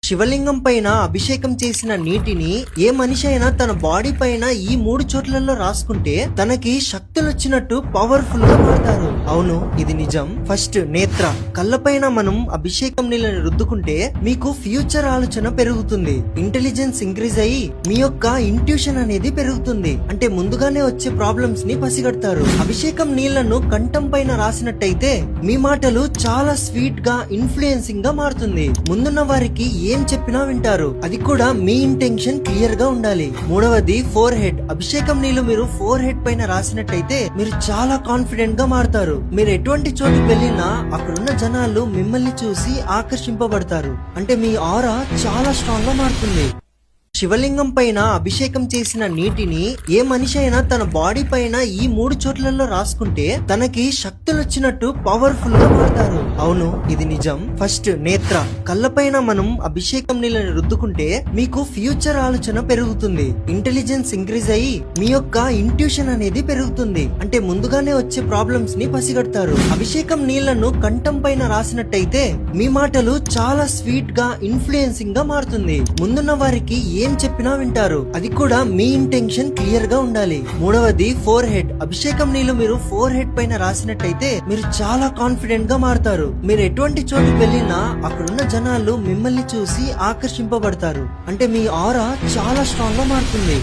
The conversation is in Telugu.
శివలింగం పైన అభిషేకం చేసిన నీటిని ఏ మనిషి అయినా తన బాడీ పైన ఈ 3 చోట్లలో రాసుకుంటే తనకి శక్తులు వచ్చినట్టు పవర్ఫుల్ గా మారుతారు. అవును, ఇది నిజం. ఫస్ట్, నేత్ర. కళ్ళపైన మనం అభిషేకం నీళ్ళని రుద్దుకుంటే మీకు ఫ్యూచర్ ఆలోచన పెరుగుతుంది, ఇంటెలిజెన్స్ ఇంక్రీజ్ అయ్యి మీ యొక్క ఇంట్యూషన్ అనేది పెరుగుతుంది. అంటే ముందుగానే వచ్చే ప్రాబ్లమ్స్ ని పసిగడతారు. అభిషేకం నీళ్లను కంఠం పైన రాసినట్టయితే మీ మాటలు చాలా స్వీట్ గా ఇన్ఫ్లుయెన్సింగ్ గా మారుతుంది. ముందున్న వారికి ఏం చెప్పినా వింటారు, అది కూడా మీ ఇంటెన్షన్ క్లియర్ గా ఉండాలి. మూడవది, ఫోర్ హెడ్. అభిషేకం నీళ్లు మీరు ఫోర్ హెడ్ పైన రాసినట్టయితే మీరు చాలా కాన్ఫిడెంట్ గా మారుతారు. మీరు ఎటువంటి చోటుకి వెళ్ళినా అక్కడున్న జనాలు మిమ్మల్ని చూసి ఆకర్షింపబడతారు. అంటే మీ ఆరా చాలా స్ట్రాంగ్ గా మారుతుంది. శివలింగం పైన అభిషేకం చేసిన నీటిని ఏ మనిషి అయినా తన బాడీ పైన ఈ 3 చోట్లలో రాసుకుంటే తనకి శక్తులు వచ్చినట్టు పవర్ఫుల్ గా మారుతారు. అవును, ఇది నిజం. ఫస్ట్, నేత్ర. కళ్ళపైన మనం అభిషేకం నీళ్ళని రుద్దుకుంటే మీకు ఫ్యూచర్ ఆలోచన పెరుగుతుంది, ఇంటెలిజెన్స్ ఇంక్రీజ్ అయ్యి మీ యొక్క ఇంట్యూషన్ అనేది పెరుగుతుంది. అంటే ముందుగానే వచ్చే ప్రాబ్లమ్స్ ని పసిగడతారు. అభిషేకం నీళ్లను కంఠం పైన రాసినట్టయితే మీ మాటలు చాలా స్వీట్ గా ఇన్ఫ్లుయెన్సింగ్ గా మారుతుంది. ముందున్న వారికి ఏం చెప్పినా వింటారు, అది కూడా మీ ఇంటెన్షన్ క్లియర్ గా ఉండాలి. మూడవది, ఫోర్ హెడ్. అభిషేకం నీళ్లు మీరు ఫోర్ హెడ్ పైన రాసినట్టయితే మీరు చాలా కాన్ఫిడెంట్ గా మారుతారు. మీరు ఎటువంటి చోటుకి వెళ్ళినా అక్కడున్న జనాలు మిమ్మల్ని చూసి ఆకర్షింపబడతారు. అంటే మీ ఆరా చాలా స్ట్రాంగ్ గా మారుతుంది.